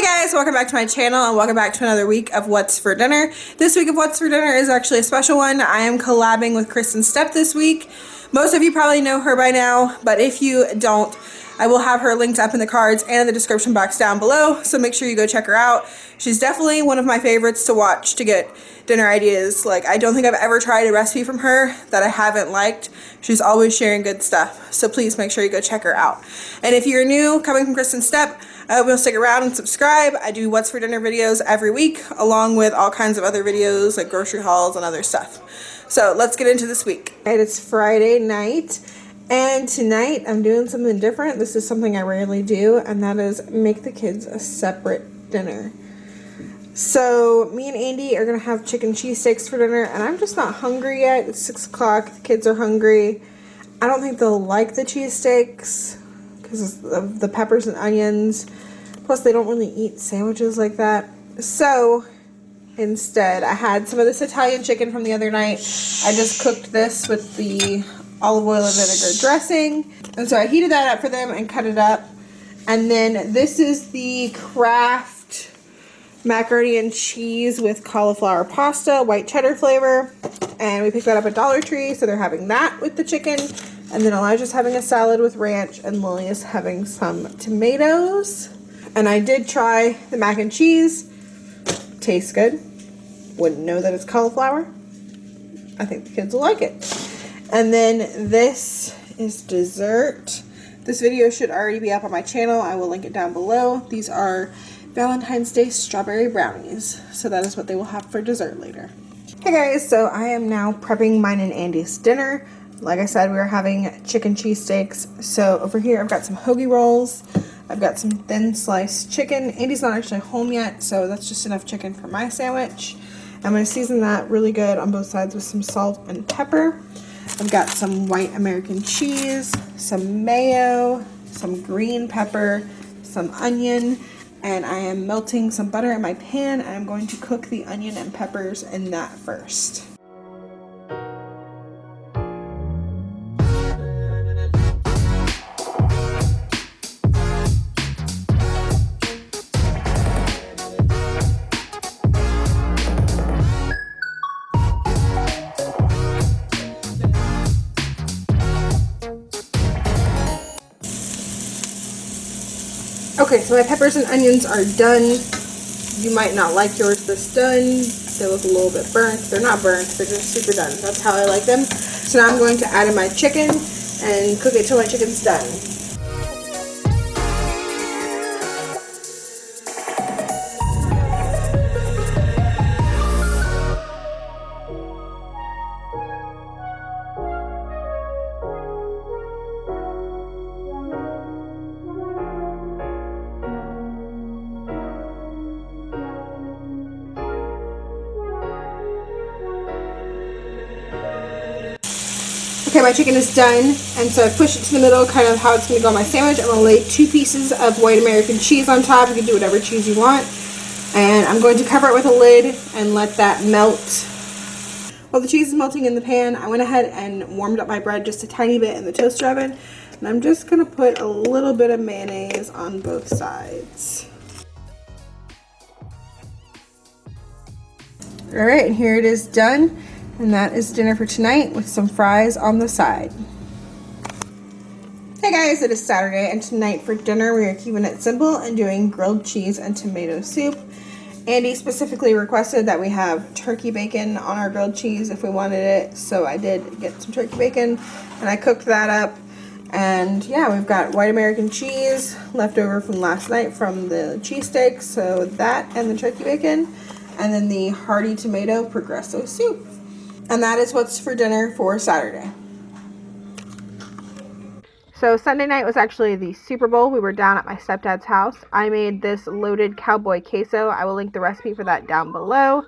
Hey guys, welcome back to my channel and welcome back to another week of What's for Dinner. This week of What's for Dinner is actually a special one. I am collabing with Kristen Stepp this week. Most of you probably know her by now, but if you don't, I will have her linked up in the cards and in the description box down below, so make sure you go check her out. She's definitely one of my favorites to watch to get dinner ideas. Like, I don't think I've ever tried a recipe from her that I haven't liked. She's always sharing good stuff, so please make sure you go check her out. And if you're new, coming from Kristen Stepp, I hope you'll stick around and subscribe. I do What's for Dinner videos every week, along with all kinds of other videos like grocery hauls and other stuff. So let's get into this week. Alright, it's Friday night, and tonight I'm doing something different. This is something I rarely do, and that is make the kids a separate dinner. So me and Andy are gonna have chicken cheesesteaks for dinner, and I'm just not hungry yet. It's 6 o'clock. The kids are hungry. I don't think they'll like the cheesesteaks because of the peppers and onions. Plus, they don't really eat sandwiches like that. So instead, I had some of this Italian chicken from the other night. I just cooked this with the olive oil and vinegar dressing. And so I heated that up for them and cut it up. And then this is the Kraft macaroni and cheese with cauliflower pasta, white cheddar flavor. And we picked that up at Dollar Tree, so they're having that with the chicken. And then Elijah's having a salad with ranch, and Lilli is having some tomatoes. And I did try the mac and cheese. Tastes good. Wouldn't know that it's cauliflower. I think the kids will like it. And then this is dessert. This video should already be up on my channel. I will link it down below. These are Valentine's Day strawberry brownies. So that is what they will have for dessert later. Hey guys, so I am now prepping mine and Andy's dinner. Like I said, we are having chicken cheesesteaks. So over here I've got some hoagie rolls. I've got some thin sliced chicken. Andy's not actually home yet, so that's just enough chicken for my sandwich. I'm going to season that really good on both sides with some salt and pepper. I've got some white American cheese, some mayo, some green pepper, some onion, and I am melting some butter in my pan, and I'm going to cook the onion and peppers in that first. Okay, so my peppers and onions are done. You might not like yours this done. They look a little bit burnt. They're not burnt, they're just super done. That's how I like them. So now I'm going to add in my chicken and cook it till my chicken's done. Okay, my chicken is done, and so I pushed it to the middle, kind of how it's going to go on my sandwich. I'm going to lay 2 pieces of white American cheese on top. You can do whatever cheese you want. And I'm going to cover it with a lid and let that melt. While the cheese is melting in the pan, I went ahead and warmed up my bread just a tiny bit in the toaster oven. And I'm just going to put a little bit of mayonnaise on both sides. Alright, and here it is done. And that is dinner for tonight with some fries on the side. Hey guys, it is Saturday, and tonight for dinner we are keeping it simple and doing grilled cheese and tomato soup. Andy specifically requested that we have turkey bacon on our grilled cheese if we wanted it, so I did get some turkey bacon and I cooked that up. And yeah, we've got white American cheese left over from last night from the cheesesteaks, so that and the turkey bacon, and then the hearty tomato progresso soup. And that is what's for dinner for Saturday. So Sunday night was actually the Super Bowl. We were down at my stepdad's house. I made this loaded Cowboy queso. I will link the recipe for that down below.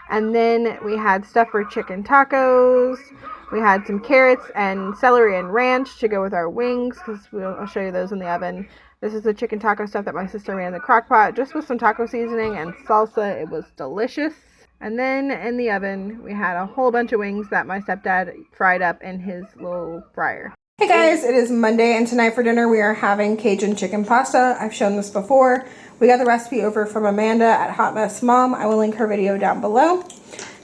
And then we had stuff for chicken tacos. We had some carrots and celery and ranch to go with our wings, because I'll show you those in the oven. This is the chicken taco stuff that my sister made in the crock pot, just with some taco seasoning and salsa. It was delicious. And then in the oven, we had a whole bunch of wings that my stepdad fried up in his little fryer. Hey guys, it is Monday, and tonight for dinner we are having Cajun chicken pasta. I've shown this before. We got the recipe over from Amanda at Hot Mess Mom. I will link her video down below.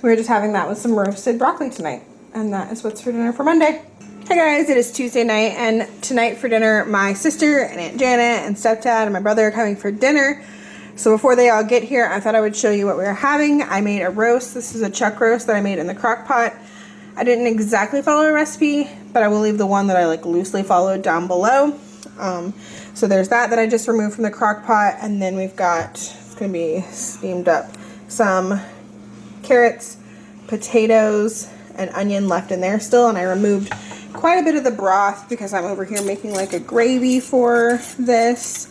We're just having that with some roasted broccoli tonight. And that is what's for dinner for Monday. Hey guys, it is Tuesday night, and tonight for dinner, my sister and Aunt Janet and stepdad and my brother are coming for dinner. So before they all get here, I thought I would show you what we were having. I made a roast. This is a chuck roast that I made in the crock pot. I didn't exactly follow a recipe, but I will leave the one that I like loosely followed down below. So there's that I just removed from the crock pot, and then we've got, it's gonna be steamed up, some carrots, potatoes, and onion left in there still, and I removed quite a bit of the broth because I'm over here making like a gravy for this.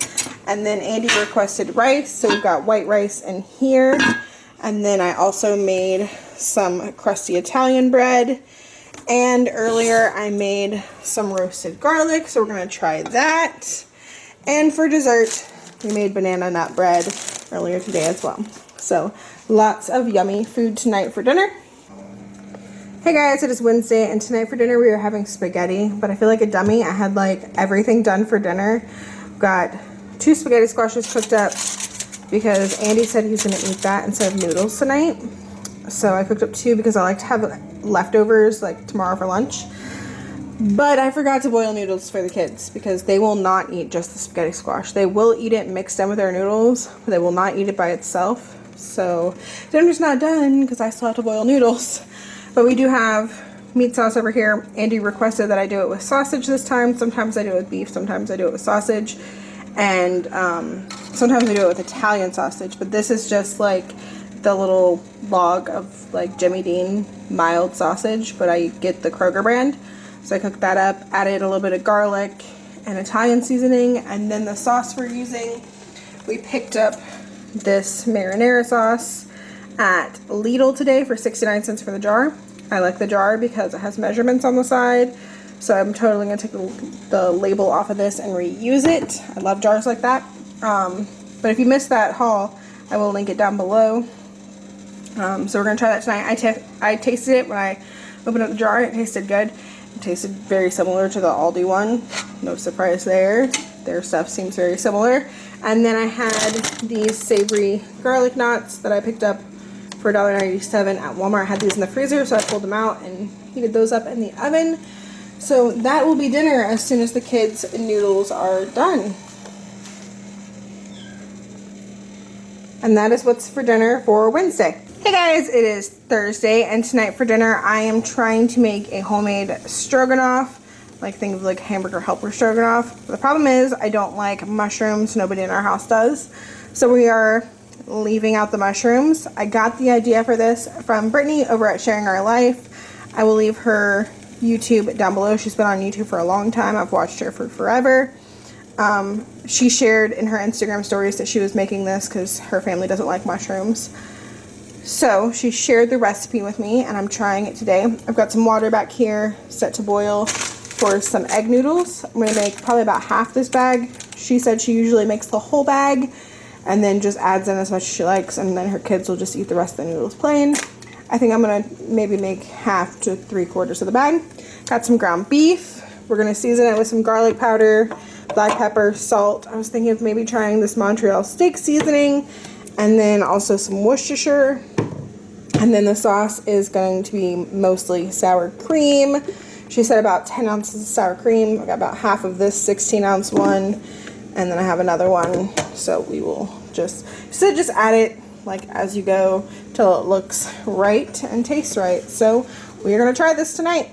And then Andy requested rice, so we've got white rice in here. And then I also made some crusty Italian bread. And earlier I made some roasted garlic, so we're gonna try that. And for dessert, we made banana nut bread earlier today as well. So lots of yummy food tonight for dinner. Hey guys, it is Wednesday, and tonight for dinner we are having spaghetti, but I feel like a dummy. I had like everything done for dinner. Got 2 spaghetti squashes cooked up because Andy said he was going to eat that instead of noodles tonight. So I cooked up 2 because I like to have leftovers like tomorrow for lunch. But I forgot to boil noodles for the kids because they will not eat just the spaghetti squash. They will eat it mixed in with their noodles, but they will not eat it by itself. So dinner's not done because I still have to boil noodles. But we do have meat sauce over here. Andy requested that I do it with sausage this time. Sometimes I do it with beef, sometimes I do it with sausage. And sometimes I do it with Italian sausage. But this is just like the little log of like Jimmy Dean mild sausage, but I get the Kroger brand. So I cooked that up, added a little bit of garlic and Italian seasoning, and then the sauce we're using, we picked up this marinara sauce at Lidl today for 69 cents for the jar. I like the jar because it has measurements on the side, so I'm totally going to take the label off of this and reuse it. I love jars like that. But if you missed that haul, I will link it down below. So we're going to try that tonight. I tasted it when I opened up the jar. It tasted good. It tasted very similar to the Aldi one. No surprise there. Their stuff seems very similar. And then I had these savory garlic knots that I picked up for $1.97 at Walmart. I had these in the freezer, so I pulled them out and heated those up in the oven. So that will be dinner as soon as the kids' noodles are done. And that is what's for dinner for Wednesday. Hey guys, it is Thursday, and tonight for dinner I am trying to make a homemade stroganoff. Like, think of like hamburger helper stroganoff. But the problem is I don't like mushrooms. Nobody in our house does. So we are leaving out the mushrooms. I got the idea for this from Brittany over at Sharing Our Life. I will leave her YouTube down below. She's been on YouTube for a long time. I've watched her for forever. She shared in her Instagram stories that she was making this because her family doesn't like mushrooms. So she shared the recipe with me, and I'm trying it today. I've got some water back here set to boil for some egg noodles. I'm going to make probably about half this bag. She said she usually makes the whole bag and then just adds in as much as she likes, and then her kids will just eat the rest of the noodles plain. I think I'm going to maybe make half to 3/4 of the bag. Got some ground beef. We're going to season it with some garlic powder, black pepper, salt. I was thinking of maybe trying this Montreal steak seasoning, and then also some Worcestershire. And then the sauce is going to be mostly sour cream. She said about 10 ounces of sour cream. I got about half of this 16-ounce one, and then I have another one. So we will just add it like as you go till it looks right and tastes right. So we're gonna try this tonight.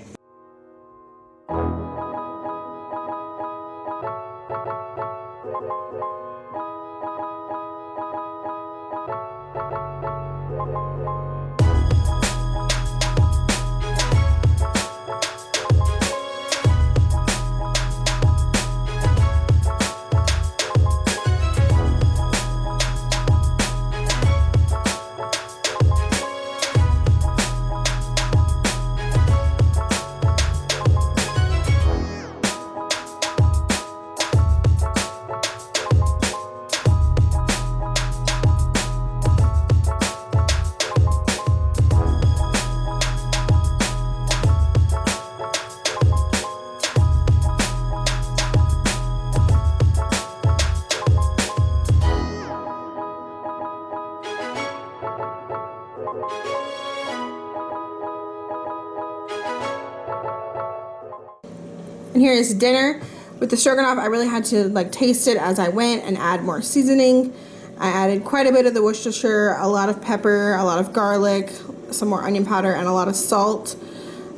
And here is dinner. With the stroganoff, I really had to like taste it as I went and add more seasoning. I added quite a bit of the Worcestershire, a lot of pepper, a lot of garlic, some more onion powder, and a lot of salt.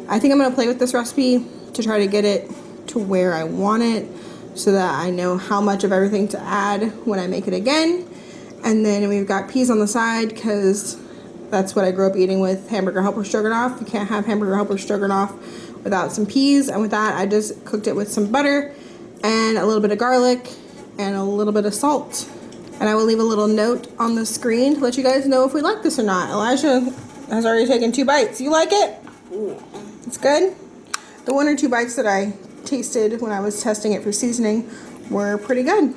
I think I'm going to play with this recipe to try to get it to where I want it so that I know how much of everything to add when I make it again. And then we've got peas on the side because that's what I grew up eating with hamburger helper stroganoff. You can't have hamburger helper stroganoff without some peas. And with that, I just cooked it with some butter and a little bit of garlic and a little bit of salt. And I will leave a little note on the screen to let you guys know if we like this or not. Elijah has already taken 2 bites. You like it? It's good? The 1 or 2 bites that I tasted when I was testing it for seasoning were pretty good.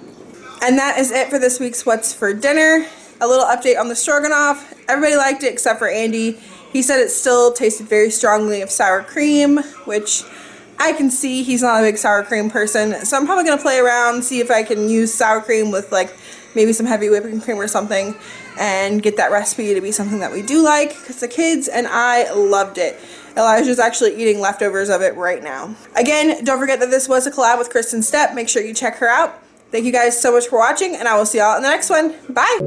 And that is it for this week's What's for Dinner. A little update on the stroganoff. Everybody liked it except for Andy. He said it still tasted very strongly of sour cream, which I can see he's not a big sour cream person. So I'm probably going to play around, see if I can use sour cream with like maybe some heavy whipping cream or something and get that recipe to be something that we do like because the kids and I loved it. Elijah's actually eating leftovers of it right now. Again, don't forget that this was a collab with Kristen Stepp. Make sure you check her out. Thank you guys so much for watching, and I will see y'all in the next one. Bye.